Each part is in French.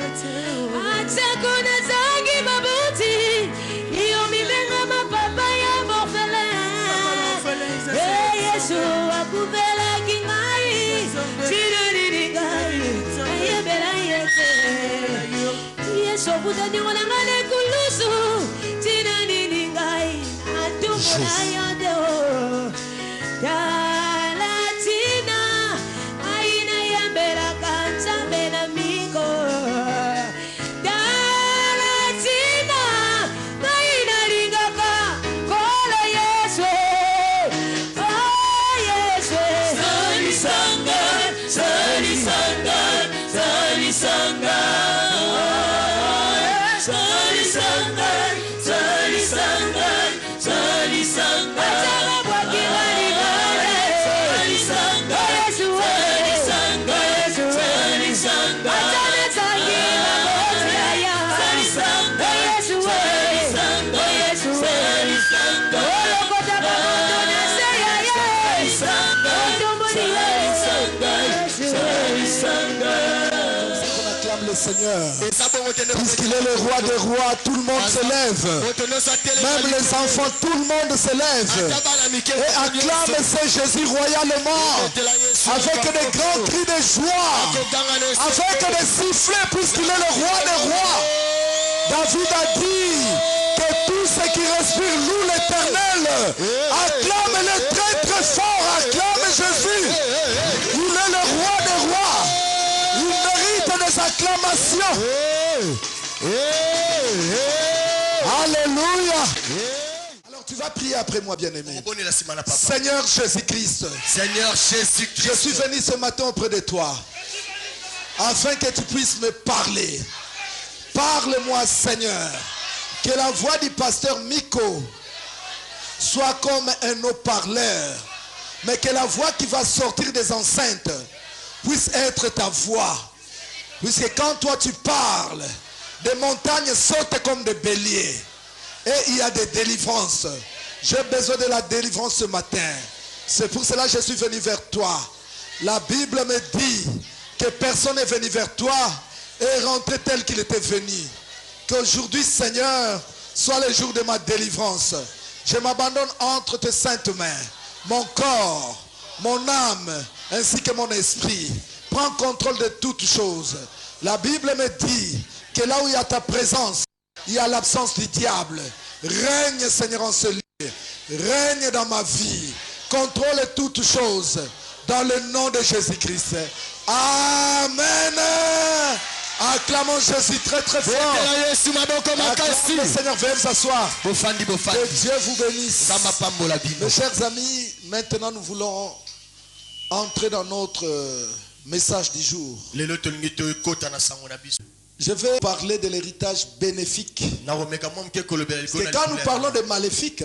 Atakuna zangi babuti. Iyo mibenga mapapa ya morphelin. Yesu akubela kingai. Chiriri ngai. Ayebela yete. Yesu kutani ngolangane kulusu. Chiriri ngai. Atumuna yande o. Dalatina. Aina yambela kansa bena miko. Dalatina. Aina ringaka. Kola Yesu. Oh Yesu. Sari sangan. Sari sangan. Sari sangan. Sari sangan. Sari sangan. Sari sangan. Acara buat kita di balik. Sari sangan. Yesu. Sari sangan. Sari sangan. Acara sanggila bosaya. Sari sangan. Yesu. Sari sangan. Yesu. Sari sangan. Olo kota bakoto na saya ya. Sari sangan. Sari sangan. Sari sangan. On acclame le Seigneur. Puisqu'il est le roi des rois, tout le monde se lève. Même les enfants, tout le monde se lève. Et acclame ce Jésus royalement. Avec des grands cris de joie. Avec des sifflets, puisqu'il est le roi des rois. David a dit que tous ceux qui respirent louent l'Éternel. Acclame-le très très fort. Acclame Jésus. Il est le roi des rois. Il mérite des acclamations. Alléluia. Alors tu vas prier après moi, bien-aimé. Seigneur Jésus-Christ. Seigneur Jésus-Christ. Je suis venu ce matin auprès de toi. Afin que tu puisses me parler. Parle-moi, Seigneur. Que la voix du pasteur Miko soit comme un haut-parleur. Mais que la voix qui va sortir des enceintes puisse être ta voix. Puisque quand toi tu parles, des montagnes sautent comme des béliers. Et il y a des délivrances. J'ai besoin de la délivrance ce matin. C'est pour cela que je suis venu vers toi. La Bible me dit que personne n'est venu vers toi et est rentré tel qu'il était venu. Qu'aujourd'hui, Seigneur, soit le jour de ma délivrance. Je m'abandonne entre tes saintes mains. Mon corps, mon âme, ainsi que mon esprit. Prends contrôle de toutes choses. La Bible me dit que là où il y a ta présence, il y a l'absence du diable. Règne, Seigneur, en ce lieu. Règne dans ma vie. Contrôle toutes choses. Dans le nom de Jésus-Christ. Amen. Acclamons Jésus très très fort. Acclamons le Seigneur, veuillez s'asseoir. Que Dieu vous bénisse. Mes chers amis, maintenant nous voulons entrer dans notre message du jour. Je vais parler de l'héritage bénéfique. Parce que quand nous parlons de maléfique,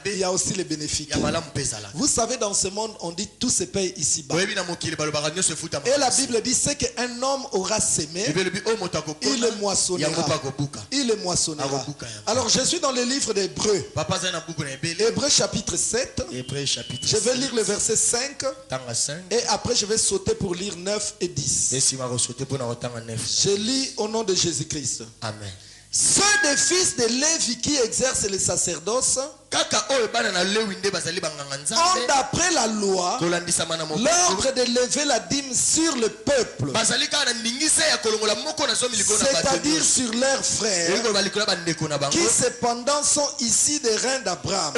il y a aussi les bénéfiques. Vous savez, dans ce monde, on dit tout se paye ici-bas. Et la Bible dit c'est qu'un homme aura semé, il le moissonnera. Il le moissonnera. Alors je suis dans le livre d'Hébreux. Hébreux chapitre 7. Je vais lire le verset 5. Et après je vais sauter pour lire 9 et 10. Je lis au nom de Jésus-Christ. Amen. Ceux des fils de Lévi qui exercent le sacerdoce ont d'après la loi l'ordre de lever la dîme sur le peuple, c'est-à-dire sur leurs frères qui cependant sont ici des reins d'Abraham.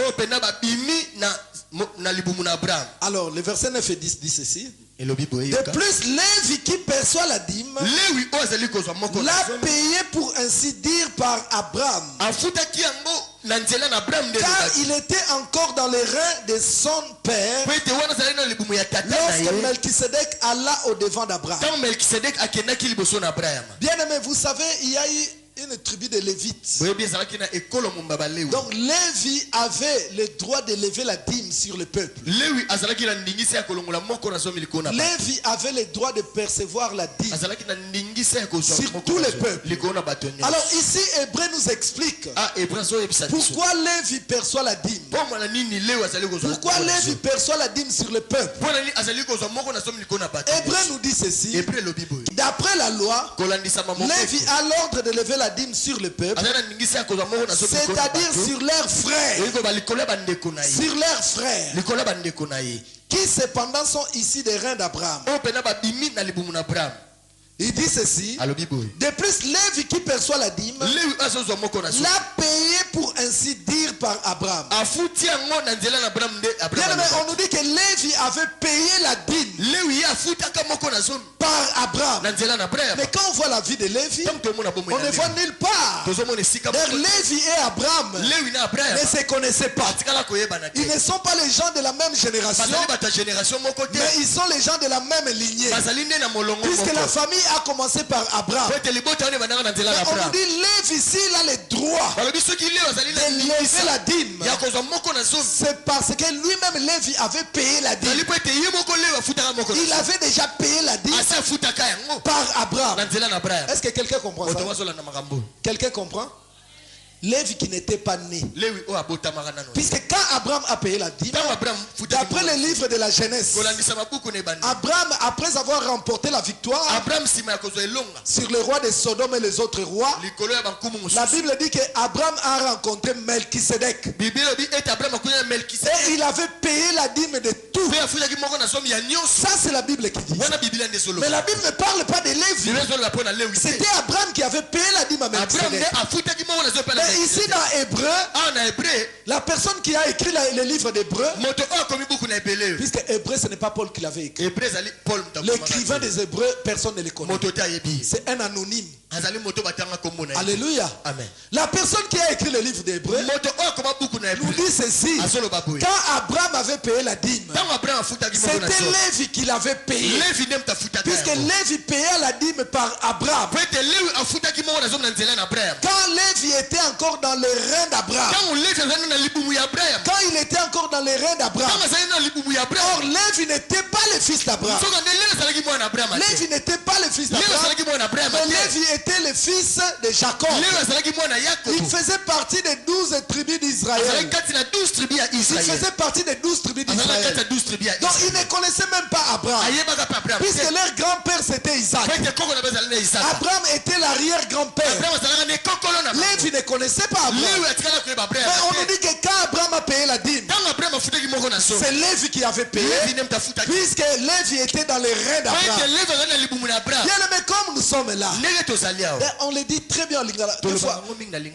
Alors le verset 9 et 10 dit ceci. De plus, Lévi qui perçoit la dîme l'a payé pour ainsi dire par Abraham, car il était encore dans les reins de son père lorsque Melchisedec alla au devant d'Abraham. Bien aimé, vous savez, il y a eu une tribu de Lévites. Donc Lévi avait le droit de lever la dîme sur le peuple. Lévi avait le droit de percevoir la dîme sur tous les peuples. Alors ici, Hébreu nous explique pourquoi Lévi perçoit la dîme. Pourquoi Lévi perçoit la dîme sur le peuple. Hébreu nous dit ceci. D'après la loi, Lévi a l'ordre de lever la dîme sur le peuple, c'est-à-dire sur leurs frères. Sur leurs frères. Qui cependant sont ici des reins d'Abraham. Il dit ceci. De plus, Lévi qui perçoit la dîme l'a payé pour ainsi dire par Abraham. On nous dit que Lévi avait payé la dîme par Abraham. Mais quand on voit la vie de Lévi, on ne voit nulle part. Lévi et Abraham ne se connaissaient pas. Ils ne sont pas les gens de la même génération, mais ils sont les gens de la même lignée. Puisque la famille a commencé par Abraham. Mais on nous dit Lévi ici, il a le droit de lever la dîme. C'est parce que lui-même Lévi avait payé la dîme. Il avait déjà payé la dîme par Abraham. Est-ce que quelqu'un comprend ça? Quelqu'un comprend? Lévi qui n'était pas né. Puisque quand Abraham a payé la dîme, d'après le livre de la Genèse, Abraham, après avoir remporté la victoire sur le roi de Sodome et les autres rois, la Bible dit qu'Abraham a rencontré Melchisedec. Et il avait payé la dîme de tout. Ça c'est la Bible qui dit. Mais la Bible ne parle pas de Lévi. C'était Abraham qui avait payé la dîme à Melchisedec. Ici dans Hébreu, la personne qui a écrit le livre d'Hébreu, puisque Hébreu ce n'est pas Paul qui l'avait écrit. L'écrivain des Hébreux, personne ne le connaît. C'est un anonyme. Alléluia. Amen. La personne qui a écrit le livre d'Hébreu nous dit ceci. Quand Abraham avait payé la dîme, c'était Lévi qui l'avait payé. Puisque Lévi payait la dîme par Abraham. Quand Lévi était encore dans les reins d'Abraham. Quand il était encore dans les reins d'Abraham. Or Lévi n'était pas le fils d'Abraham. Lévi n'était pas le fils d'Abraham. Mais Lévi était le fils de Jacob. Il faisait partie des 12 tribus d'Israël. Il faisait partie des 12 tribus d'Israël. Donc il ne connaissait même pas Abraham. Puisque leur grand-père c'était Isaac. Abraham était l'arrière-grand-père. Lévi ne connaissait pas Abraham. Mais on nous dit que quand Abraham a payé la dîme, c'est Lévi qui avait payé. Puisque Lévi était dans les reins d'Abraham. Mais comme nous sommes là, on le dit très bien en lingala.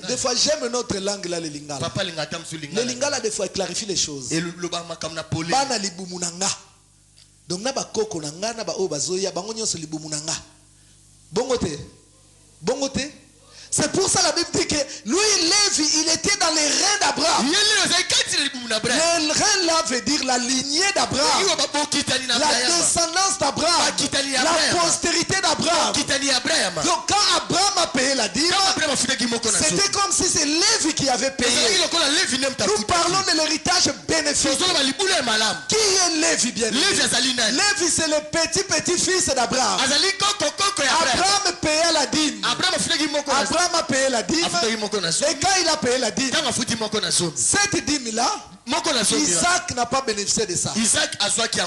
Des fois j'aime notre langue là, le lingala. Le lingala des fois il clarifie les choses. Bana libumu nanga. Donc na ba koko nanga na ba o bazoya bango nyonso libumu nanga. Bongote. Bongote. C'est pour ça la Bible dit que lui, Lévi, il était dans les reins d'Abraham. Les reins là veut dire la lignée d'Abraham, la descendance d'Abraham, la postérité d'Abraham. Donc quand Abraham a payé la dîme, c'était comme si c'est Lévi qui avait payé. Nous parlons de l'héritage bénéfique. Qui est Lévi bien? Lévi c'est le petit-petit-fils d'Abraham. Abraham payait la dîme. Abraham a payé la dîme. Et quand il a payé la dîme, cette dîme là, Isaac n'a pas bénéficié de ça.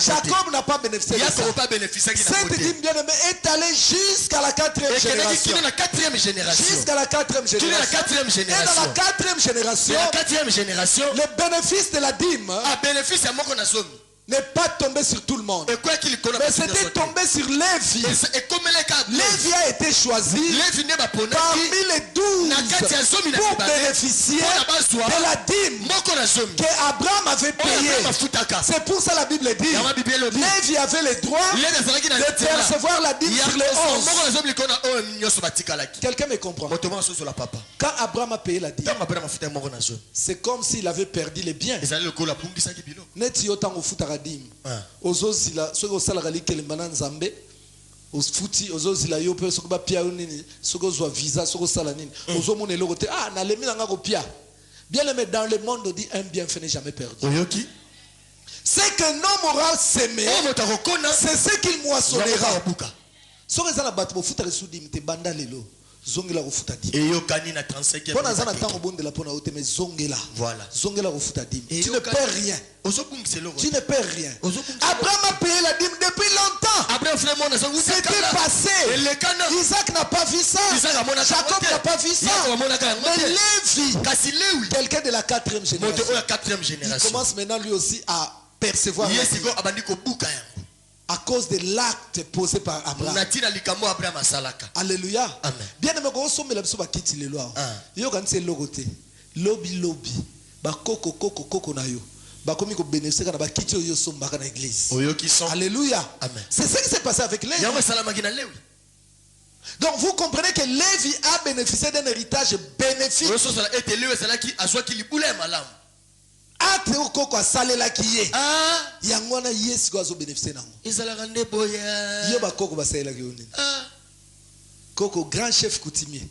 Jacob n'a pas bénéficié de ça. Cette dîme bien aimée est allée jusqu'à la 4e génération. Jusqu'à la 4e génération. Et dans la 4e génération, le bénéfice de la dîme n'est pas tombé sur tout le monde. Mais c'était tombé sur Lévi. Lévi a été choisi parmi les 12 pour bénéficier de la dîme qu'Abraham avait payée. C'est pour ça la Bible dit Lévi avait le droit de percevoir la dîme sur les 11. Quelqu'un me comprend? Quand Abraham a payé la dîme, c'est comme s'il avait perdu les biens. futi ozozila yo pe soko ba pia nini soko zo visa soko sala nini ozo mona eloko te na lemi nga ko pia. Bien aimé, dans le monde on dit un bienfait n'est jamais perdu. Oyoki. C'est qu'un homme aura semé, c'est ce qu'il moissonnera. Soko ezala bato bo futa resudi mte banda lelo. Zongela refuta dim. Eyokani na 35e. Pona zana tango bonde la pona ote mais zongela. Voilà. Zongela refuta dim. Tu ne perds rien. Tu ne perds rien. Abraham a payé la dîme depuis longtemps. C'était passé. Isaac n'a pas vu ça. Jacob n'a pas vu ça. Mais Lévi, quelqu'un de la 4e génération, il commence maintenant lui aussi à percevoir à cause de l'acte posé par Abraham. Alléluia. Amen. Bien aimé, quand on somme la personne qui le loi, yo quand c'est logoté, lobby, ba koko na yo. Bakomi ko bénéficier kana ba kiti yo somba kana église. Alléluia. Amen. C'est ce qui s'est passé avec Lévi. Donc vous comprenez que Lévi a bénéficié d'un héritage bénéfique. Acte au koko asalela kiye. Yango na yes ko azo bénéficier nango. Yo ba koko ba salela ki oni. Koko grand chef coutumier.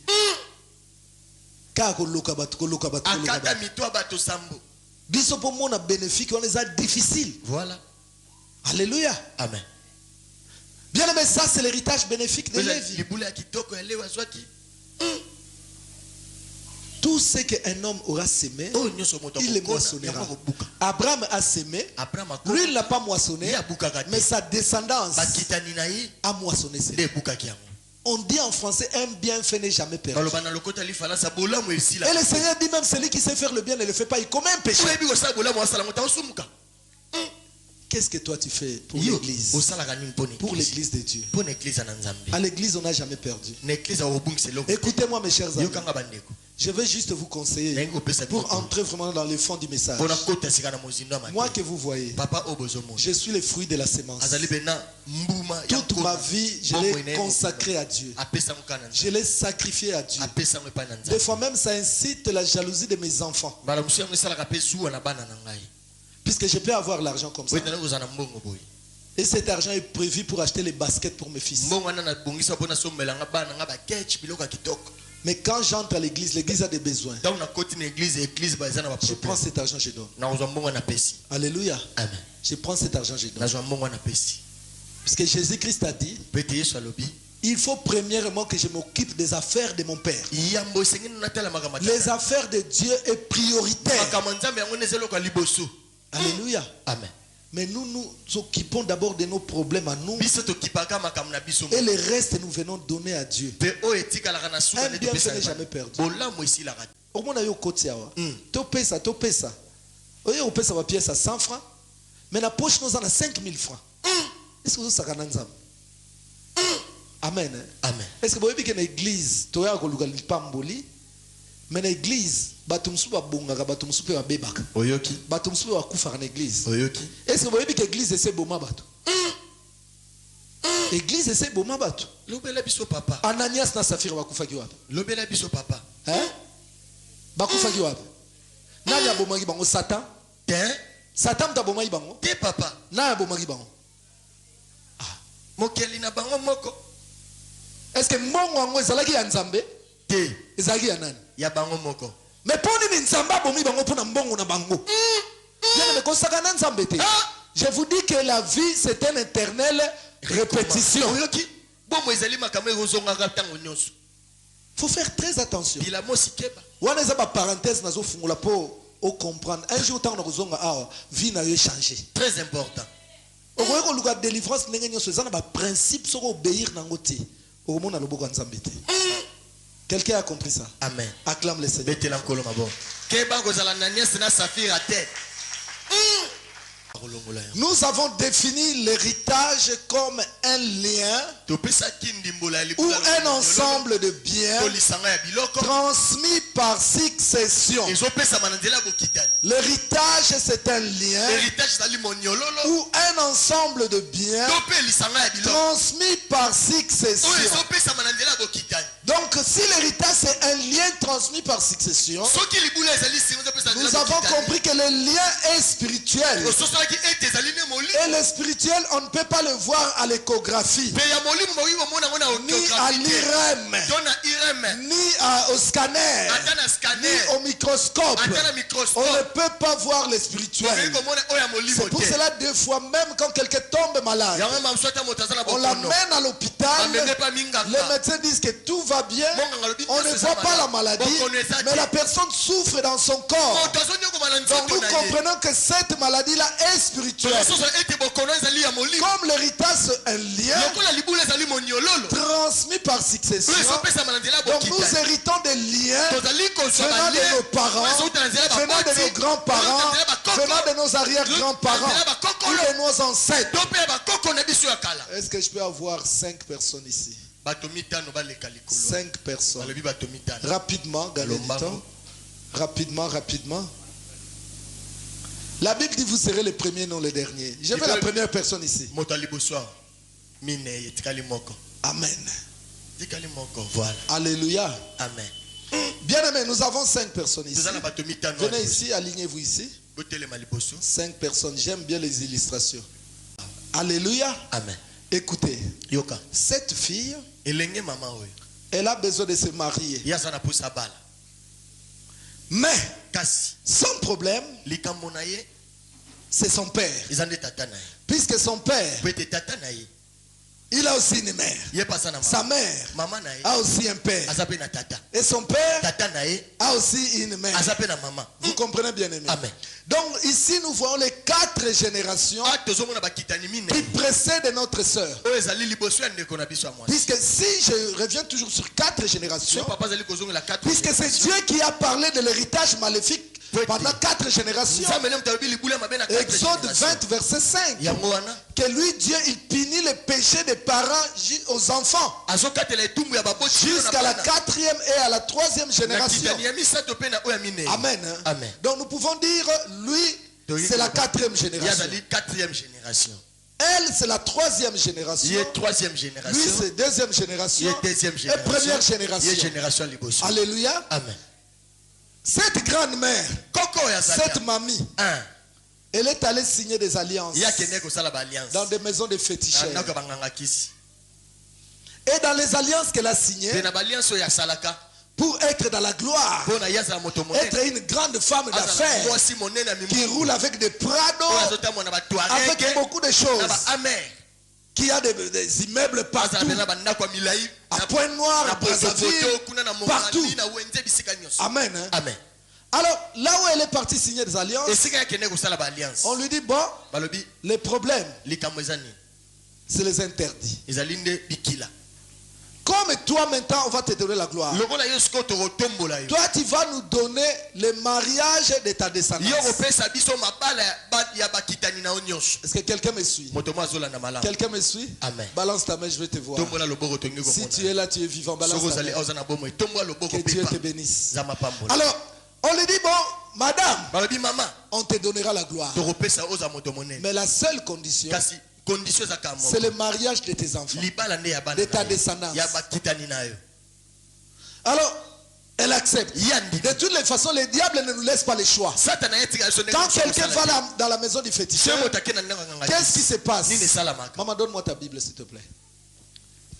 Ka ko loka batu ko loka batu. Akata mito bato sambo. Biso pour mon bénéfique, on est difficile. Voilà. Alléluia. Amen. Bien aimé, ça c'est l'héritage bénéfique de Lévi. Tout ce qu'un homme aura semé, il le moissonnera. Abraham a semé, lui il n'a pas moissonné, mais sa descendance a moissonné. On dit en français, un bienfait n'est jamais perdu. Et le Seigneur dit même, celui qui sait faire le bien ne le fait pas, il commet un péché. Qu'est-ce que toi tu fais pour l'église? Pour l'église de Dieu. À l'église, on n'a jamais perdu. Écoutez-moi mes chers amis. Je vais juste vous conseiller pour entrer vraiment dans le fond du message. Moi que vous voyez, je suis le fruit de la sémence. Toute ma vie, je l'ai consacré à Dieu. Je l'ai sacrifié à Dieu. Des fois même, ça incite la jalousie de mes enfants. Puisque je peux avoir l'argent comme ça. Et cet argent est prévu pour acheter les baskets pour mes fils. Mais quand j'entre à l'église, l'église a des besoins. Je prends cet argent, je donne. Alléluia. Amen. Je prends cet argent, je donne. Puisque Jésus-Christ a dit, il faut premièrement que je m'occupe des affaires de mon Père. Les affaires de Dieu est prioritaire. Alléluia. Amen. Mais nous nous occupons d'abord de nos problèmes à nous. Et le reste, nous venons donner à Dieu. Un bienfait n'est jamais perdu. Au moins, tu payes ça. On paye ça pièce à 100 francs. Mais la poche nous en a 5000 francs. Est-ce que vous savez ça? Amen. Amen. Est-ce que vous voyez que l'église, tu as pamboli, mais l'église, batumsu ba bongaka batumsu pe ba bebaka. Oyoki. Batumsu ba kufa en église. Oyoki. Est-ce que vous voyez que l'église c'est boma bato? Église c'est boma bato. Lobela biso papa. Ananias na Safira ba kufa ki wapi? Lobela biso papa. Hein? Ba kufa ki wapi? Nani abomaki bango Satan? Satan ta bomaki bango? Te papa. Nani abomaki bango? Mokeli na bango moko. Est-ce que mbongo wango ezalaki ya Nzambe? Te. Ezalaki ya nani? Ya bango moko. Mais pour ni Nzamba bomi bango pour na mbongo na bango. Je vous dis que la vie c'est une éternelle répétition. Faut faire très attention. Wana eza ba parenthèse nazo fungula po o comprendre. Un jour tant na kozonga awa vie na yo changer. Très important. Okoye ko luka délivrance ndenge nyoso eza na ba principe soko obéir nango te. Okomona loboko nzambe te. Quelqu'un a compris ça? Amen. Acclame le Seigneur. Nous avons défini l'héritage comme un lien ou un ensemble de biens transmis par succession. L'héritage c'est un lien ou un ensemble de biens transmis par succession. Donc si l'héritage c'est un lien transmis transmis par succession, soki libula ezali singo pesa nous avons compris que le lien est spirituel. ososolaki ete ezali ne molimo Et le spirituel, on ne peut pas le voir à l'échographie, pe ya molimo moyi bomona ngona ni à l'IRM, dona irem ni au scanner, ata na ni scanner au microscope. ata na On microscope ne peut pas voir le okoki spirituel. komona oyo ya molimo C'est pour te cela, deux fois, même quand quelqu'un tombe malade, yango mamso ata moto aza na on bokono l'amène à l'hôpital. ameme pa Les minganga médecins disent que tout va bien. monganga lobi On ne voit pas la maladie, mais la personne souffre dans son corps. moto azonyokoma na Donc nzoto nous na ye comprenons que cette maladie-là est spirituelle. tozososa ete bokono ezali ya molimo Comme l'héritage est un lien lokola libula ezali moniololo transmis par succession, oyo ezopesama na nzela ya donc nous bokitani héritons des liens tozali kozwa venant de nos parents, venant de nos grands-parents, venant de nos arrière-grands-parents ou de nos ancêtres. to mpe ya bakoko na biso ya kala Est-ce que je peux avoir 5 personnes ici? bato mitano baleka likolo 5 personnes. balobi bato mitano Rapidement, gardez du temps. Rapidement, rapidement. La Bible dit vous serez le premier, non le dernier. Je veux la première personne ici. moto ya liboso awa minei etikali moko Amen. etikali moko voilà Alléluia. amen Bien aimé, nous avons 5 personnes ici. toza na bato mitano Venez ici, alignez-vous ici. botelema liboso 5 personnes. J'aime bien les illustrations. Alléluia. amen Écoutez, yoka cette fille, elenge mama oyo elle a besoin de se marier. ye aza na posa bala Mais kasi son problème, likambo na ye c'est son père. eza nde tata na ye Puisque son père, po ete tata na ye il a aussi une mère. ye mpe aza na Sa mère mama na ye a aussi un père. aza mpe na tata Et son père tata na ye a aussi une mère. aza mpe na mama Vous comprenez bien aimé? amen Donc ici nous voyons les 4 générations a tozomona bakitani qui minei précèdent notre sœur. oyo ezali liboso ya ndeko na biso ya mwasi Puisque si je reviens toujours sur 4 so générations, papa azali kozongela puisque c'est Dieu qui a parlé de l'héritage maléfique pendant 4 générations. nzambe nde moto alobi libula mabe na quatre Exode génération. 20, verset 5. yango wana Que lui, Dieu, il punit les péchés des parents aux enfants azokatela etumbu ya baboti jusqu'à la 4e et à la 3e na génération. kitani ya misato mpe na oyo ya minei Amen. amen Donc nous pouvons dire, lui, c'est la 4e ye génération. azali 4e génération Elle, c'est la 3e génération. ye 3e Lui, génération c'est 2e génération. ye 2e Et première génération génération. ye génération ya liboso Alléluia. amen Cette grande-mère, koko oyo azali cette mamie, elle est allée signer des alliances ye akende kosala baalliance dans des maisons de na féticheurs. ndako ya banganga kisi Et dans les alliances qu'elle a mpe signées, na baalliance oyo asalaka pour être dans la gloire, mpo na ye azala moto monene être une grande femme azala d'affaires mwasi monene ya qui mimu roule avec des Prado, oyo azotamwa na avec batuarege beaucoup de na choses, baamer qui a des immeubles partout, azala mpe na bandako ya milai à Pointe-Noire, na à Brazzaville, potopoto kuna na partout. mongandi na wenze bisika nyonso Amen. Hein? amen Alors, là où elle est partie signer des alliances, esika yakende kosala baalliance on lui dit, bon, balobi les problèmes, likambo eza nini c'est les interdits. ezali nde bikila Comme toi maintenant, on va te donner la gloire. lokola yo sikoyo tokotombola yo Toi, tu vas nous donner le mariage de ta descendance. yo kopesa biso mabala ya bakitani na yo nyonso Est-ce que quelqu'un me suit? moto mo azolanda malamu Quelqu'un me suit? amen Balance ta main, je vais te voir. tombola loboko tongi Si tu komona es là, tu es vivant. Balance soko ta ozali main. aoza na bomoi tombola loboko Que Dieu pepa te bénisse. za mapambola Alors, on lui dit, bon, madame, balobi mama on te donnera la gloire. tokopesa oza moto monene Mais la seule condition, kasi condition ezaka c'est moko le mariage de tes enfants. libala nde ya bana De ta na yo, descendance. ya bakitani na yo Alors, elle accepte. yandi De toutes les façons, le diable ne nous laisse pas le choix. satana yetika biso ndenge Quand mosusu quelqu'un kosala va te. dans la maison du Chez féticheur, moto ake na ndenge nganga qu'est-ce qui se passe? nini esalamaka Maman, donne-moi ta Bible, s'il te plaît.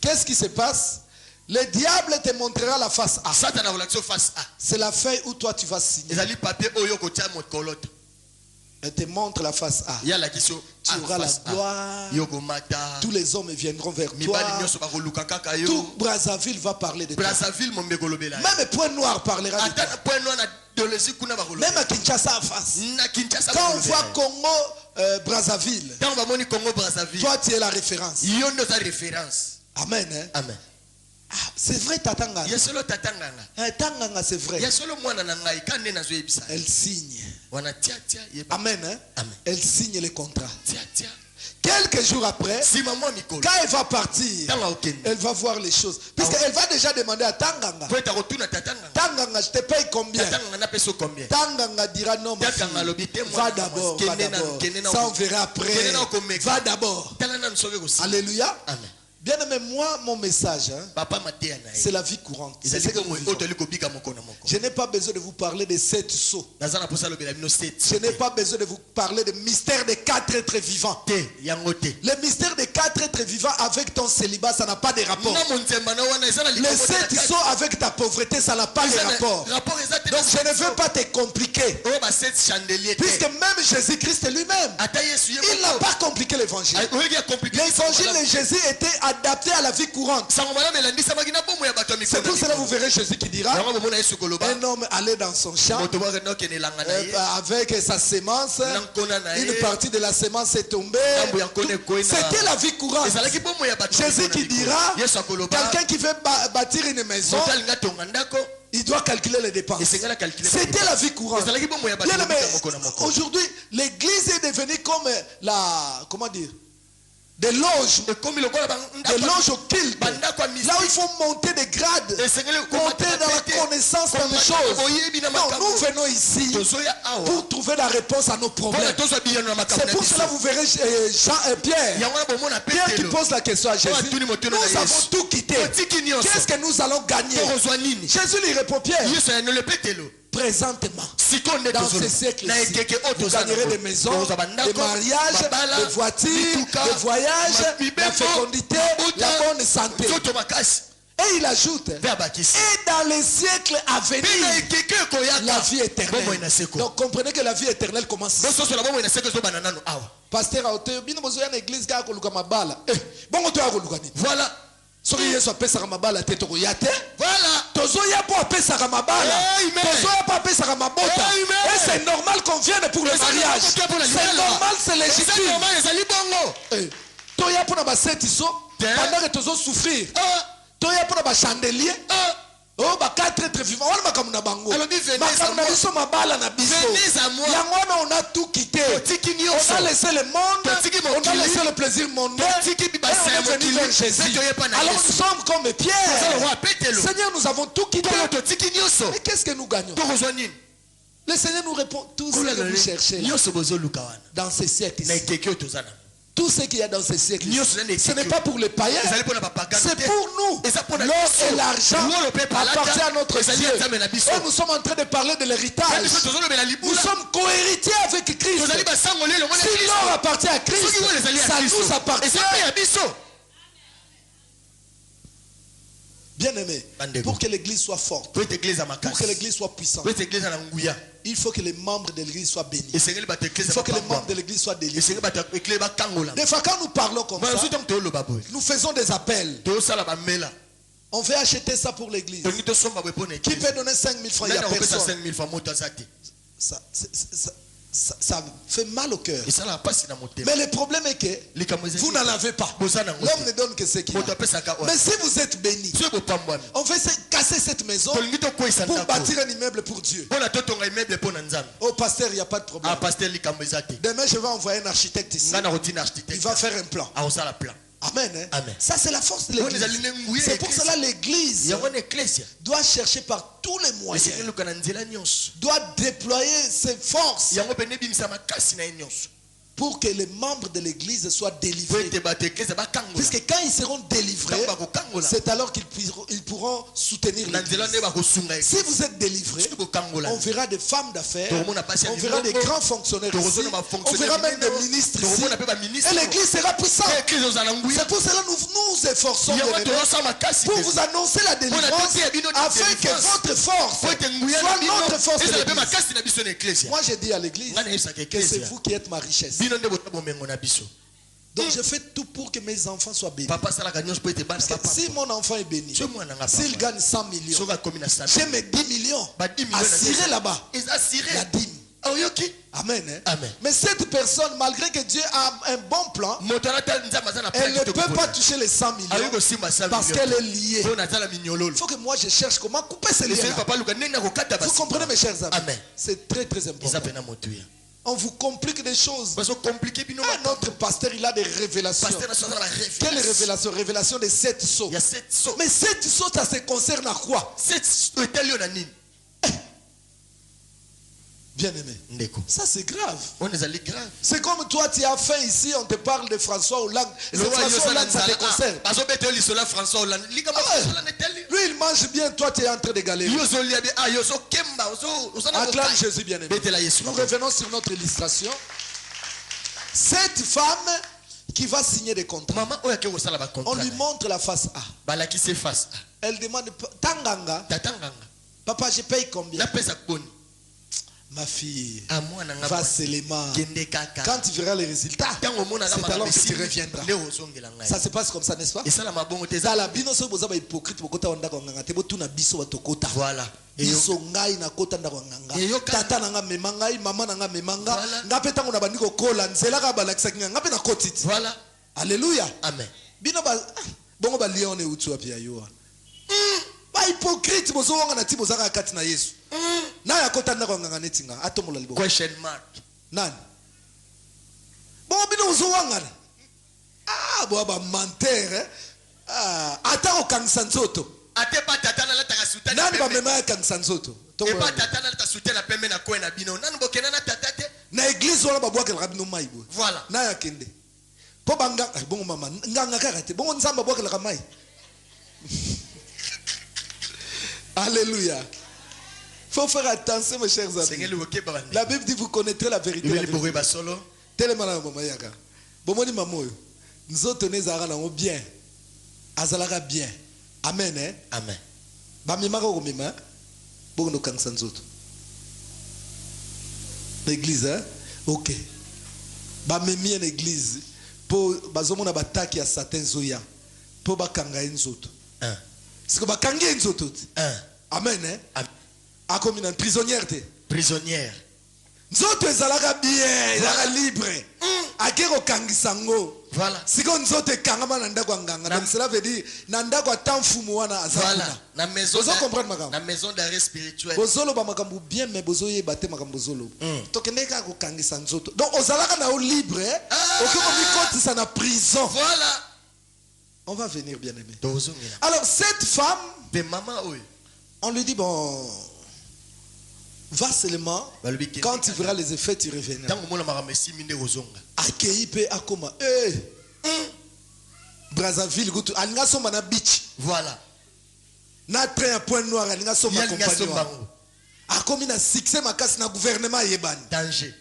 Qu'est-ce qui se passe? Le diable te montrera la face A. satana akolakisa yo face a C'est la feuille où toi tu vas signer. ezali papier oyo kotia mokolo te Elle te montre la face A. ye alakisi yo Tu auras la gloire. yo komata Tous les hommes viendront vers toi. mibali nyonso bakoluka kaka yo Tout Brazzaville va parler de toi. brazzaville mombe kolobela yo Même Point Noir parlera de ata toi. na point noir na dolosi kuna Même bakolobela à Kinshasa en face. na kinshasa Quand on voit bakolobela yo. Congo, Brazzaville, ntango bamoni congo brazzaville toi tu es la référence. yo nde oza référence Amen. Hein? amen Ah, c'est vrai, Tatanga. ya solo tata nganga Tanganga, c'est vrai. ya solo mwana na ngai ka nde nazoyebisa Elle signe. wana tia yeba Amen. Hein? amen Elle signe les contrats. tia Quelques jours après, nsima mwa mikolo quand elle va partir, ntango akokende elle va voir les choses. Puisqu'elle va déjà demander à Tanganga. po eta kotuna tata nganga Tanganga, je te paye combien? tata nganga napesa yo combien Tanganga dira non, ma Tanganga alobi te, fille. moi, Va moi, d'abord, kende va na- d'abord. kende na- Ça, on verra après. kende na okomeka. Va d'abord. tala nanu soki kosi Alléluia. amen Bien aimé, moi, mon message, hein, Papa Matéa na c'est la vie courante. ils C'est ce allaient que nous comme vivons. autre likobika moko na moko. Je n'ai pas besoin de vous parler de 7 sceaux. Nazana posa lo bela bino Je n'ai pas besoin de vous parler de mystère des 4 êtres vivants. te yango te. Le mystère des 4 êtres vivants avec ton célibat, ça n'a pas de rapport. Na monzemba na wana ezana Les likobo 7 sceaux avec ta pauvreté, ça n'a pas de rapport. Rapport ezate. Donc je ne veux pas te compliquer. Oh ba 7 chandeliers. Puisque même Jésus-Christ lui-même, Ata Yesu il n'a pas compliqué l'évangile. Oyebi a compliqué. L'évangile de Jésus était adapté à la vie courante. C'est pour cela que vous verrez Jésus qui dira, un homme allait dans son champ avec sa sémence, une partie de la sémence est tombée. C'était la vie courante. Jésus qui dira, quelqu'un qui veut bâtir une maison, il doit calculer les dépenses. C'était la vie courante. Aujourd'hui, l'église est devenue comme comment dire, des loges au culte, là où il faut monter des grades, monter dans la connaissance de choses. Non, nous venons ici pour trouver la réponse à nos problèmes. C'est pour cela que vous verrez Pierre qui pose la question à Jésus. Nous avons tout quitté. Qu'est-ce que nous allons gagner? Jésus lui répond, Pierre, présentement, dans ce siècle, vous gagnerez des maisons, des mariages, des voitures, des voyages, la fécondité, la bonne santé. Et il ajoute, et dans les siècles à venir, la vie éternelle. Donc comprenez que la vie éternelle commence ici. Pasteur, voilà. Soki Yesu apesaka mabala te tokoyate. Voilà. Tozoya po apesaka mabala. Tozoya po apesaka mabota. Et c'est normal qu'on vienne pour le mariage. C'est normal, c'est légitime. Toya po na ba setiso pendant que tozo souffrir. Toya po na ba chandelier. Oh, ba 4 êtres vivants. On va comme na bango. Makamna biso mabala na biso. Yango on a tout quitté. On a laissé le monde. On a laissé le plaisir mondain. On est venu vers Jésus. Alors nous sommes comme Pierre. Seigneur, nous avons tout quitté. Mais qu'est-ce que nous gagnons? Le Seigneur nous répond tout ce que vous cherchez dans ces siècles. Tout ce qu'il y a dans ces siècles, ce n'est pas pour les païens, c'est pour nous. L'or et l'argent appartiennent à notre Dieu. Et nous sommes en train de parler de l'héritage. Nous sommes cohéritiers avec Christ. Si l'or appartient à Christ, ça nous appartient. Bien aimé, pour que l'église soit forte, pour que l'église soit puissante, il faut que les membres de l'église soient bénis. Il faut que les membres de l'église soient délivrés. Des fois, quand nous parlons comme ça, nous faisons des appels. On veut acheter ça pour l'église. Qui peut donner 5 000 francs? Il n'y a personne. Ça fait mal au cœur. Mais le problème est que vous n'en avez pas. L'homme ne donne que ce qu'il a. Mais si vous êtes béni, on fait casser cette maison pour bâtir un immeuble pour Dieu. Oh pasteur, il n'y a pas de problème. Demain je vais envoyer un architecte ici. Il va faire un plan. Amen, hein? Amen. Ça c'est la force de l'église. C'est pour cela l'église doit chercher par tous les moyens, doit déployer ses forces pour que les membres de l'église soient délivrés. Puisque quand ils seront délivrés, c'est alors qu'ils pourront soutenir l'église. Si vous êtes délivrés, on verra des femmes d'affaires, on verra des grands fonctionnaires ici, on verra même des ministres ici, et l'église sera puissante. C'est pour cela que nous nous efforçons pour vous annoncer la délivrance, afin que votre force soit notre force de l'église. Moi je dis à l'église que c'est vous qui êtes ma richesse. Donc je fais tout pour que mes enfants soient bénis. Parce que si mon enfant est béni, s'il gagne 100 millions, j'ai mes 10 millions assurés là-bas. La dîme. Amen, hein? Amen. Mais cette personne, malgré que Dieu a un bon plan, elle ne peut pas toucher les 100 millions parce qu'elle est liée. Il faut que moi je cherche comment couper ces liens. Vous comprenez mes chers amis? C'est très très important. On vous complique des choses. Notre pasteur, il a des révélations. Quelle révélation? Révélation des 7 sceaux. Mais 7 sceaux, ça se concerne à quoi? Bien-aimé. Ndeko. Ça, c'est grave. On est allé grave. C'est comme toi, tu as faim ici, on te parle de François Hollande. C'est François Hollande, ça te concerne. François Hollande. Lui, il mange bien, toi, tu es en train de galérer. Acclame Jésus, bien-aimé. Nous revenons sur notre illustration. Cette femme qui va signer des contrats, on lui montre la face A. Elle demande, Tanganga, papa, je paye combien? Ma fille, va seulement. Quand tu verras les résultats, c'est alors que tu reviendras. Ça se passe comme ça, n'est-ce pas? Voilà. Biso ngai na kota ndako nganga. Tata nanga memangai, mama nanga memanga. Ngape tango na bandiko kola nzela ka balakisa kinga ngape na kotiti. Voilà. Alléluia. Amen. Bino ba bongo ba lion e utu apia yo. Ba hypocrite bozo wanga na tibo zaka kati na Yesu. Na ya kota ndako nganga netinga atomola libo. Question mark. Nani? Bongo bino uzo wanga. Ah, bo ba menteur. Ah, ata okangisa nzoto. Atepa tata na lata kasuta. Nani ba mema ya kangisa nzoto? Epa tata na lata suta na pembe na koe na bino. Nani bokena na tata te? Na église wala babwaka la bino mai bo. Voilà. Na ya kende. Po banga bongo mama nganga karate. Bongo nzamba bwaka la mai. Alléluia. Faut faire attention mes chers amis. La Bible dit vous connaîtrez la vérité. Tellement la mama yaka. Bomoni mamoyo. Nzoto nezara na bien. Azalaka bien. Amen, hein? Amen. Bamimaka komima, bono kangisa nzoto. L'église, hein? Ok. Bamemi en église, po bazomona bataki ya Satan zoya, po bakanga nzoto. Siko bakangi nzoto. Amen, hein? Akomi na prisonnière te. Prisonnière. Nzoto ezalaka bien, ezalaka libre. Akero kangisa ngo. Voilà. Siko nzote kangama na ndako nganga. Donc cela veut dire na ndako atamfumu wana azakuna. Voilà. Na maison. Vous comprenez makambo? Na maison d'arrêt spirituel. Bozolo ba makambo bien mais bozoye baté makambo bozolo. Tokendeka ko kangisa nzoto. Donc ozalaka na o libre, okoko mikoti sa na prison. Voilà. On va venir bien aimé. Alors cette femme de maman on lui dit bon va seulement, quand tu verras les effets, tu reviendras. Accueilli pe akoma. Brazzaville, alinga soma na beach. Voilà. Na train à point noir, alinga soma compagnon. Akomi na succès makasi na gouvernement yebani. Danger.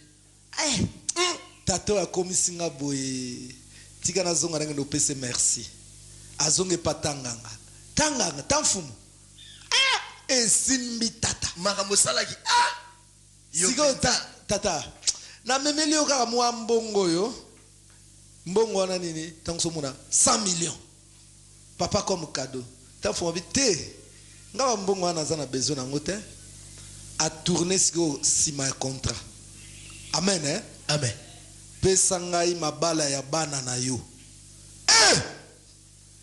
Tato akomi singa boye. Tika na zonga ngendo pese merci. Azonge patanganga. Tanganga, tamfumu. Esimbi tata makamosala ki siko tata na memeli oka mwa mbongo yo mbongo wana nini tango muna 100 millions papa comme cadeau ta fo invité ngaba mbongo wana za na besoin na ngote a tourner siko sima ya contrat. Amen, hein? Amen. Pesa ngai mabala ya bana na yo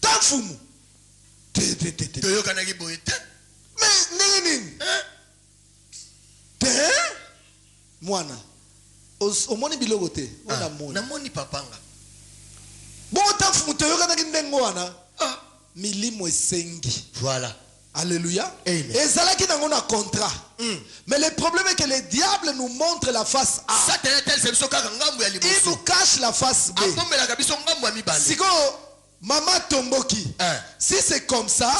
tafumu te yo kanaki boite. Mais nini? Te? Mwana. Omoni biloko te. Ona moni. Na moni papanga. Bon tafu te yoka na kindengo wana. Milimo esengi. Voilà. Alléluia. Amen. Et ça là qui n'a un contrat. Mais le problème est que le diable nous montre la face A. Il nous cache la face B. Si Maman Tomboki, si c'est comme ça,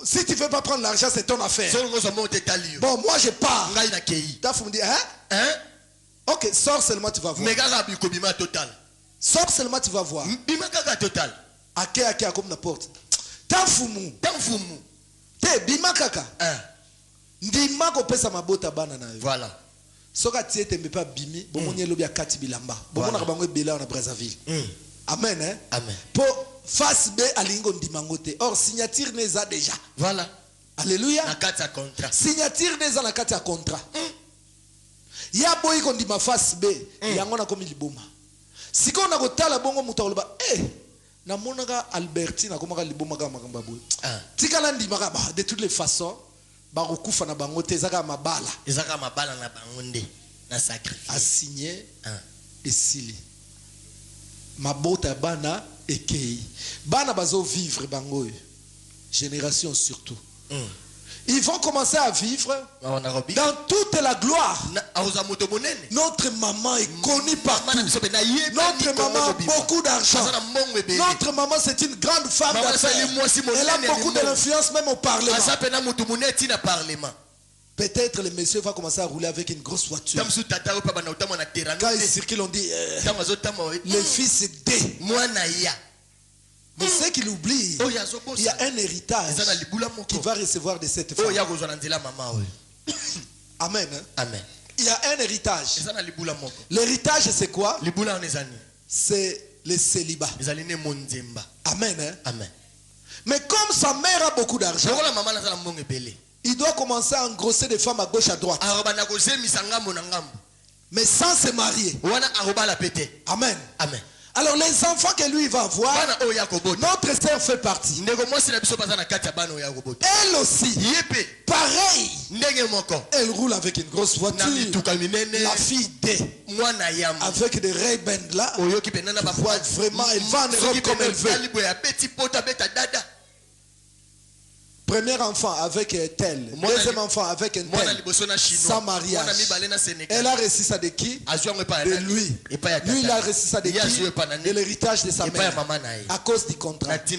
si tu ne veux pas prendre l'argent, c'est ton affaire. Bon, moi je pars. Ta femme dit, hein? Ok, sors seulement, tu vas voir. Sors seulement, tu vas voir. Ake comme la porte. Tanfumu. Te bima kaka. Ndima ko pesa mabota bana na. Voilà. Soka tiete me pas bimi, bon moni lobi akati bilamba. Bon mona bango bela na Brazzaville. Amen, hein? Amen. Pour face B alingo ndimangote. Or signature neza déjà. Voilà. Alléluia. Na kati ya contrat. Signature neza na kati ya contrat. Ya boy ko ndima face B, yango na komi liboma. Siko na kotala bongo mutaloba, na monaka Albertine akomaka liboma ka makamba boy. Tikala ndima ba de toutes les façons, ba rokufa na bango te ezaka mabala. Ezaka mabala na bango nde na sacrifice. A signé et sili. Mabota bana ekei bana bazo vivre bango génération surtout Ils vont commencer à vivre dans toute la gloire. Notre maman est connue partout. Notre maman a beaucoup d'argent. Notre maman, c'est une grande femme d'affaires. Elle a beaucoup d'influence même au Parlement. Peut-être le monsieur va commencer à rouler avec une grosse voiture. Quand il circule, on dit le fils D. Mais ce qu'il oublie, il y a un héritage qu'il va recevoir de cette femme. Amen. Amen. Il y a un héritage. L'héritage, c'est quoi? C'est le célibat. Amen. Amen. Mais comme sa mère a beaucoup d'argent, il doit commencer à engrosser des femmes à gauche, à droite. Mais sans se marier. Amen. Amen. Alors les enfants que lui va avoir, notre sœur fait partie. Elle aussi, pareil. Elle roule avec une grosse voiture. La fille D, avec des Ray-Ban là, vraiment, elle va en Europe comme elle veut. Premier enfant avec tel, deuxième enfant avec un tel, sans mariage. Elle a reçu ça de qui? De lui. Lui, il a reçu ça de qui? De l'héritage de sa mère. À cause du contrat. Lui,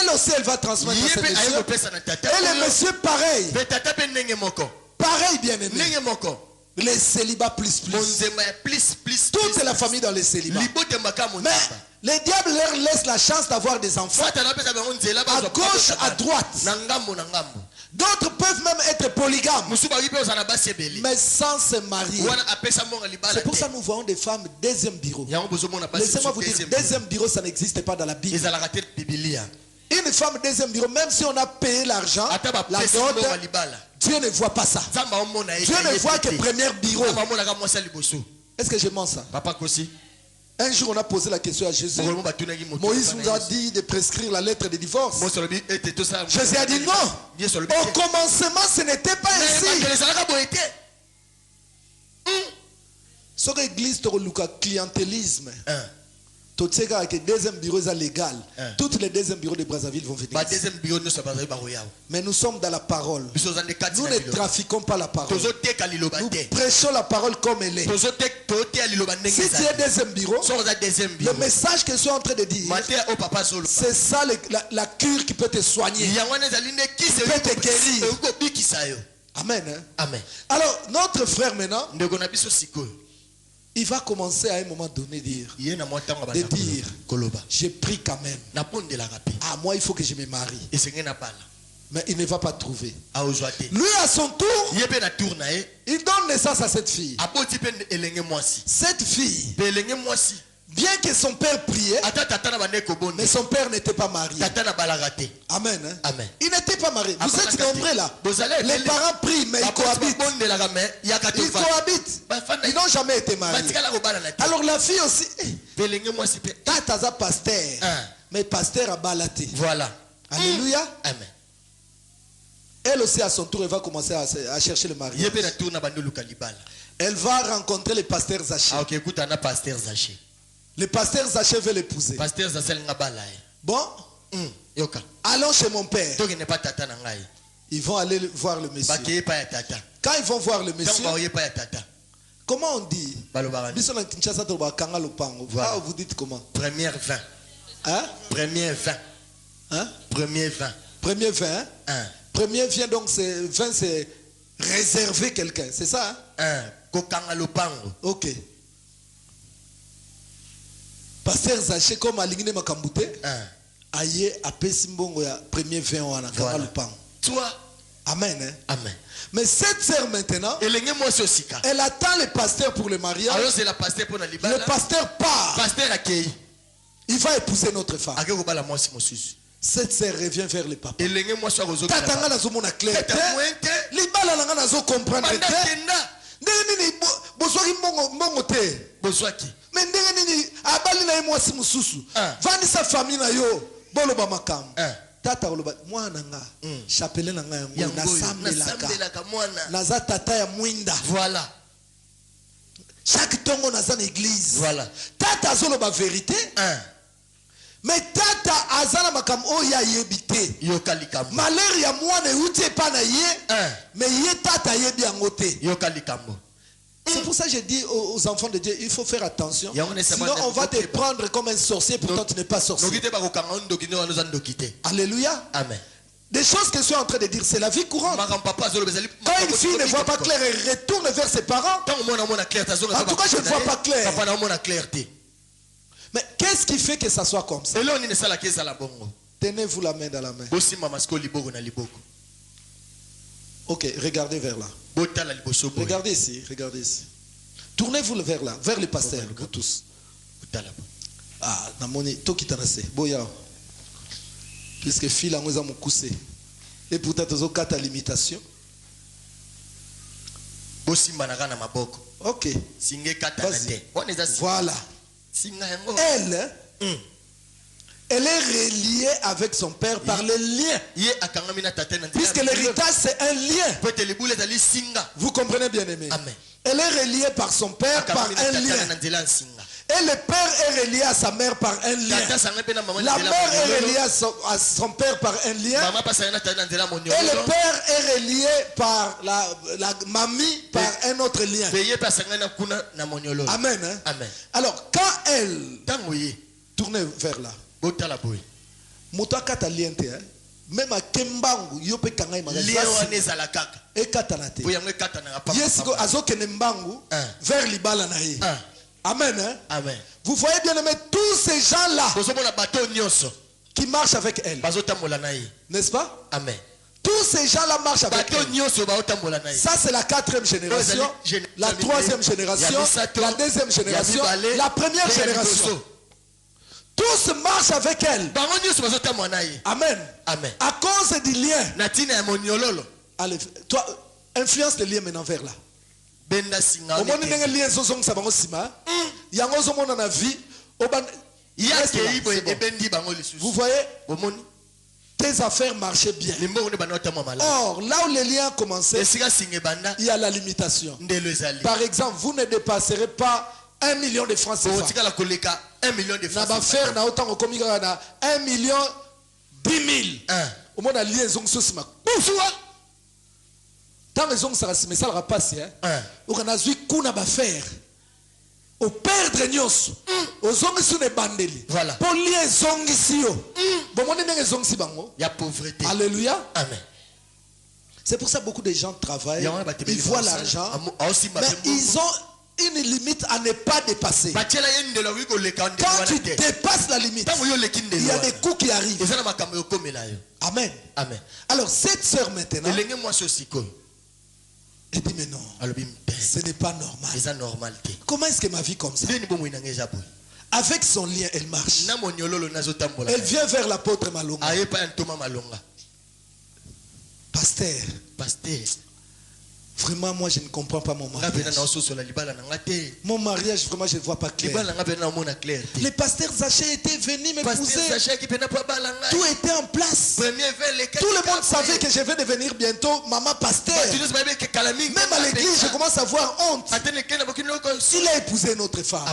elle aussi, elle va transmettre à ce monsieur. Et le monsieur, pareil. Pareil, bien aimé. Les célibats plus. Toute la famille dans les célibats. Mais le diable leur laisse la chance d'avoir des enfants à gauche, à droite. D'autres peuvent même être polygames, mais sans se marier. C'est pour ça que nous voyons des femmes deuxième bureau. Laissez-moi vous dire, deuxième bureau, ça n'existe pas dans la Bible. Une femme deuxième bureau, même si on a payé l'argent, la dot, Dieu ne voit pas ça. Dieu ne voit que premier bureau. Est-ce que je mens ça? Un jour, on a posé la question à Jésus. Moïse nous a dit de prescrire la lettre de divorce. Jésus a dit non. Au commencement, ce n'était pas ainsi. Ce que l'église est clientélisme. Que deuxième bureau est légal. Toutes les deuxièmes bureaux de Brazzaville vont venir. Mais nous sommes dans la parole. Nous ne trafiquons pas la parole. Nous prêchons la parole comme elle est. Si tu es deuxième bureau, le message que je suis en train de dire, c'est ça la cure qui peut te soigner, qui peut te guérir. Amen. Amen. Alors, notre frère maintenant, il va commencer à un moment donné de dire, j'ai pris quand même. Ah, moi, il faut que je me marie. Mais il ne va pas trouver. Lui, à son tour, il donne naissance à cette fille. Cette fille, bien que son père priait, mais son père n'était pas marié. Amen. Hein? Amen. Il n'était pas marié. Vous êtes nombreux là. Les parents prient, mais ils cohabitent. Ils cohabitent. Ils n'ont jamais été mariés. Alors la fille aussi, Tataza pasteur. Mais pasteur a balaté. Voilà. Alléluia. Amen. Elle aussi à son tour, elle va commencer à chercher le mari. Elle va rencontrer le pasteur Zaché. Le pasteur Zaché veut l'épouser. Bon, allons chez mon père. Ils vont aller voir le monsieur. Quand ils vont voir le monsieur, comment on dit? Vous dites comment? Première vin. Hein? Premier vin. Hein? Premier vin. Premier vin. Hein? Premier vin, donc c'est vin, c'est réserver quelqu'un, c'est ça? Hein? Ok. Pasteur Zaché comme Alingine Makambute, aye apesi mbongo ya premier vin wana kanga lupango. Toi. Amen. Hein? Amen. Mais cette sœur maintenant, elle attend le pasteur pour le mariage. Le pasteur part. Il va épouser notre femme. Cette sœur revient vers le papa. Tatanga nazo mona clair. Libala nanga nazo comprendre. Ndenge boswaki mbongo te. Mais ndenge nini abali na mwasi mususu. Vandisa famille na yo boloba makambo. Tata oloba mwana nga chapele na nga yango nasambelaka naza tata ya mwinda. Voilà. Chaque tongo naza na église. Voilà. Tata azoloba vérité. Mais tata azana makam oya yebite. yoka likambo Malheur ya mwana euti pa na ye. Mais ye tata yebi angote. yoka likambo. C'est pour ça que je dis aux enfants de Dieu, il faut faire attention. Ya ngone Sinon on va te prendre comme un sorcier, pourtant tu n'es pas sorcier. nokite bakokanga ndokine wana oza ndokite. Alléluia. Amen. Des choses que je suis en train de dire, c'est la vie courante. Quand une fille ne voit pas clair, elle retourne vers ses parents. En tout cas, je ne vois pas clair. Mais qu'est-ce qui fait que ça soit comme ça? Tenez-vous la main dans la main. Ok, regardez vers là. Regardez ici, regardez ici. Tournez-vous vers là, vers le pasteur, vous tous. Ah, namoni, tokitanase, boya. Puisque fille a nous coussé. Et peut-être aux quatre limitation. Ok. Voilà. Elle est reliée avec son père par le lien. Puisque l'héritage c'est un lien. Vous comprenez bien aimé? Amen. Elle est reliée par son père par un lien. Et le père est relié à sa mère par un lien. La mère est reliée à son père par un lien. Et le père est relié par la mamie par un autre lien. Amen. Hein? Amen. Alors, quand elle tourne vers là, même à Kembangu, il peut kangai et katanate. Yes, azokene mbangu vers libala nae. Amen. Hein? Amen. Vous voyez bien aimé tous ces gens-là qui marchent avec elle. N'est-ce pas? Amen. Tous ces gens-là marchent avec elle. Ça c'est la 4e génération, la 3e génération, la 2e génération, la première génération. Tous marchent avec elle. Amen. Amen. À cause du lien. Allez, toi, influence le lien maintenant vers là. Au moins, il y a un lien qui il y a un vie. Vous voyez, tes affaires marchaient bien. Or, là où les liens commençaient, il y a la limitation. Par exemple, vous ne dépasserez pas 1 million de francs CFA. 1 million de francs. 1 million 10 000. Au moins, la liaison dans les hommes, ça ne va pas si. On a vu qu'on a faire. Au perdre nyos. Aux hommes sont des bandeli. Voilà. Pour liaison ici. Bon, on est des hommes si bango. Il y a pauvreté. Alléluia. Amen. C'est pour ça que beaucoup de gens travaillent. Ils voient l'argent. Mais ils ont une limite à ne pas dépasser. Quand tu dépasses la limite, il y a des coups qui arrivent. Amen. Amen. Alors, cette sœur maintenant, elle dit mais non, ce n'est pas normal. Comment est-ce que ma vie comme ça? Avec son lien, elle marche. Elle vient vers l'apôtre Malonga. Pasteur, vraiment moi je ne comprends pas mon mariage. Mon mariage vraiment je ne vois pas clair. Les pasteurs Zaché étaient venus m'épouser. Tout était en place. Tout le monde savait que je vais devenir bientôt maman pasteur. Même à l'église je commence à avoir honte. Il a épousé notre femme.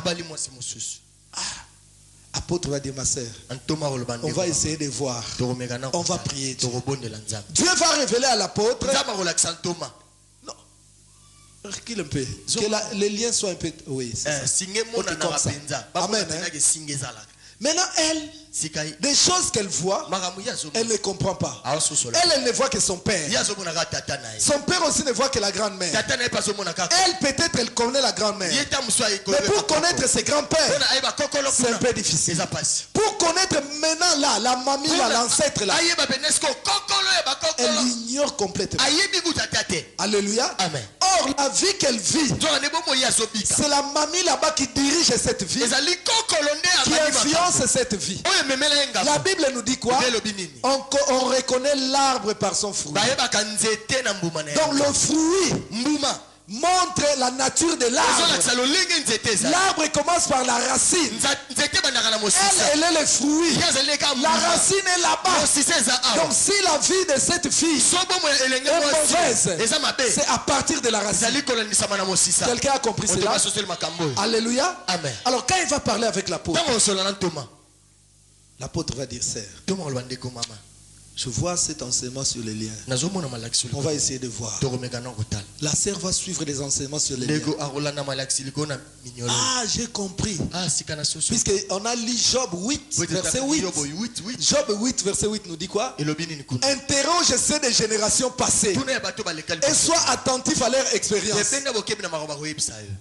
Apôtre va dire ma soeur, on va essayer de voir. On va prier Dieu. Dieu va révéler à l'apôtre. Non. Recule un peu. Que les liens soient un peu. Oui, c'est ça. Okay, comme ça. Amen. Hein? Maintenant, elle, des choses qu'elle voit, elle ne comprend pas. Elle ne voit que son père. Son père aussi ne voit que la grand-mère. Elle, peut-être, elle connaît la grand-mère. Mais pour connaître ses grands-pères, c'est un peu difficile. Pour connaître maintenant là, la mamie, l'ancêtre là, elle ignore complètement. Alléluia. Amen. Or, la vie qu'elle vit, c'est la mamie là-bas qui dirige cette vie, qui influence cette vie. La Bible nous dit quoi? On reconnaît l'arbre par son fruit. Donc le fruit montre la nature de l'arbre. L'arbre commence par la racine. Elle est le fruit. La racine est là-bas. Donc si la vie de cette fille est mauvaise, c'est à partir de la racine. Quelqu'un a compris cela? Alléluia. Amen. Alors quand il va parler avec l'apôtre, L'apôtre va dire, sœur, je vois cet enseignement sur les liens. On va essayer de voir. La sœur va suivre les enseignements sur les liens. Ah, j'ai compris. Puisqu'on a lu Job 8, verset 8. Job 8, verset 8 nous dit quoi? Interroge ceux des générations passées et sois attentif à leur expérience.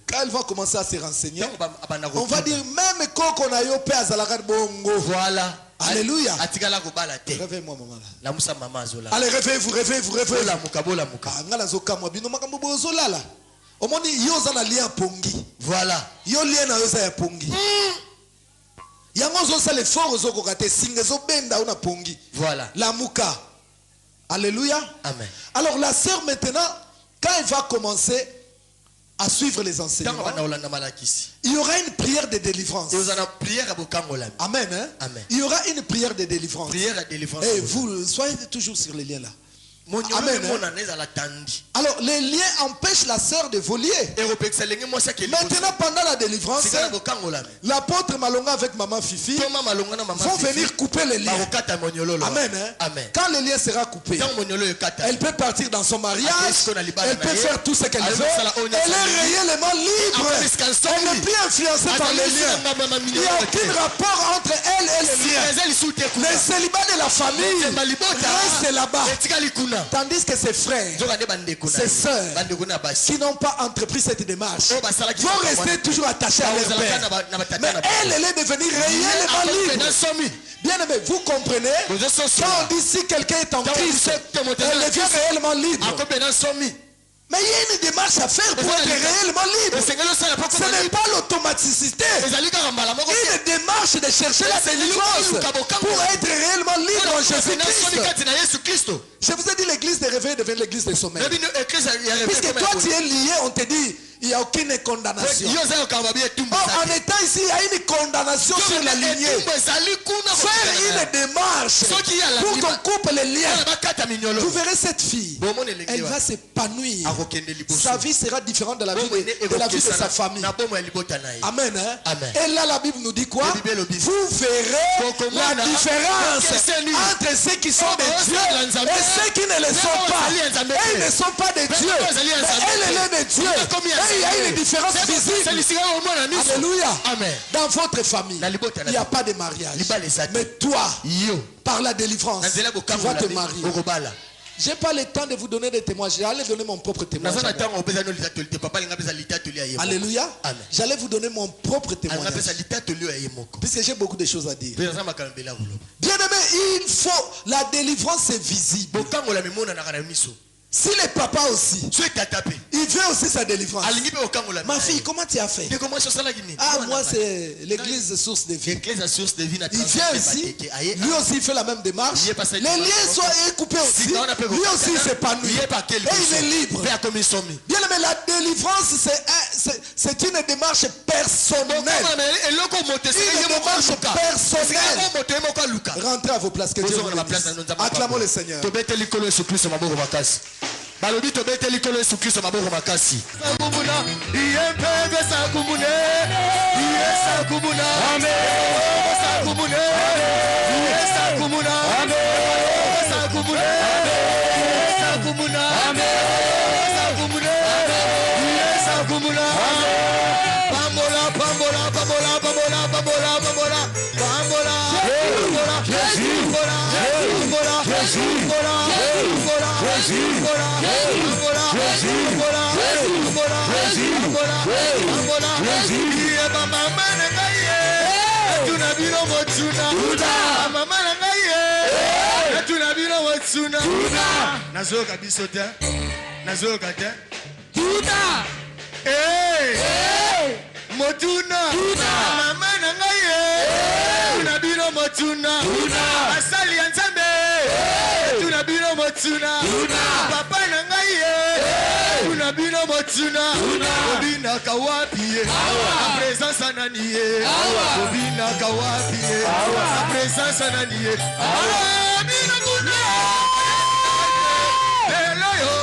Quand elle va commencer à se renseigner, on va dire même quand on a eu paix à Zalagar Bongo. Voilà. Alléluia. Réveille-moi, maman. Allez, réveillez-vous. Voilà. Voilà. Lamuka. Alléluia. Amen. Alors la sœur maintenant, quand elle va commencer à suivre les enseignements, il y aura une prière de délivrance. Amen. Hein? Amen. Il y aura une prière de délivrance. Et vous, soyez toujours sur les liens là. Amen. Alors les liens empêchent la sœur de voler. Maintenant pendant la délivrance, l'apôtre Malonga avec maman Fifi vont venir couper les liens. Amen. Amen. Quand le lien sera coupé, elle peut partir dans son mariage, elle peut faire tout ce qu'elle veut, elle est réellement libre. Elle n'est plus influencée par les liens. Il n'y a aucun rapport entre elle et les liens. Les célibats de la famille restent là-bas. Tandis que ses frères, ses sœurs qui n'ont pas entrepris cette démarche vont rester toujours attachés à leur père. Mais elle est devenue réellement libre. Bien aimé, vous comprenez? Quand on dit si quelqu'un est en Christ, elle devient réellement libre. Mais il y a une démarche à faire pour être réellement libre. Ce n'est pas l'automaticité. Une démarche de chercher la délivrance pour être réellement libre en Jésus-Christ. Je vous ai dit l'église de réveil devient l'église de sommeil. Puisque toi tu es lié, on te dit il n'y a aucune condamnation. En étant ici, il y a une condamnation sur la lignée. Faire une démarche pour qu'on coupe les liens. Vous verrez cette fille, elle va s'épanouir. Sa vie sera différente de la vie de sa famille. Amen. Hein? Amen. Et là la Bible nous dit quoi? Vous verrez la différence entre ceux qui sont des dieux et ceux qui ne le sont pas. Et ils ne sont pas des dieux, mais elle est des dieux. Et il y a une différence visible. Alléluia. Amen. Dans votre famille, il n'y a pas de mariage. Mais toi, par la délivrance, tu vas te marier. Je n'ai pas le temps de vous donner des témoignages. J'allais donner mon propre témoignage. Alléluia. J'allais vous donner mon propre témoignage. Puisque j'ai beaucoup de choses à dire. Bien aimé, il faut. La délivrance est visible. Si le papa aussi, il veut aussi sa délivrance. Ma fille, comment tu as fait? Ah, moi c'est l'église source de vie. Il vient ici, lui aussi il fait la même démarche. Les liens sont coupés aussi. Lui aussi il s'épanouit. Et il est libre. Bien aimé, la délivrance c'est une démarche personnelle. Une démarche personnelle. Rentrez à vos places. Que Dieu vous bénisse. Acclamons le Seigneur. Balobi to bete likolo Yesu Kristo maboko makasi. Nazoka bisota nazoka te tuda motuna mama na ngai tuna bino motuna asali ya Nzambe tuna bino motuna papa na ngai tuna bino motuna obina kawapi na présence nani obina kawapi na présence nani bino kuna Hello, yo.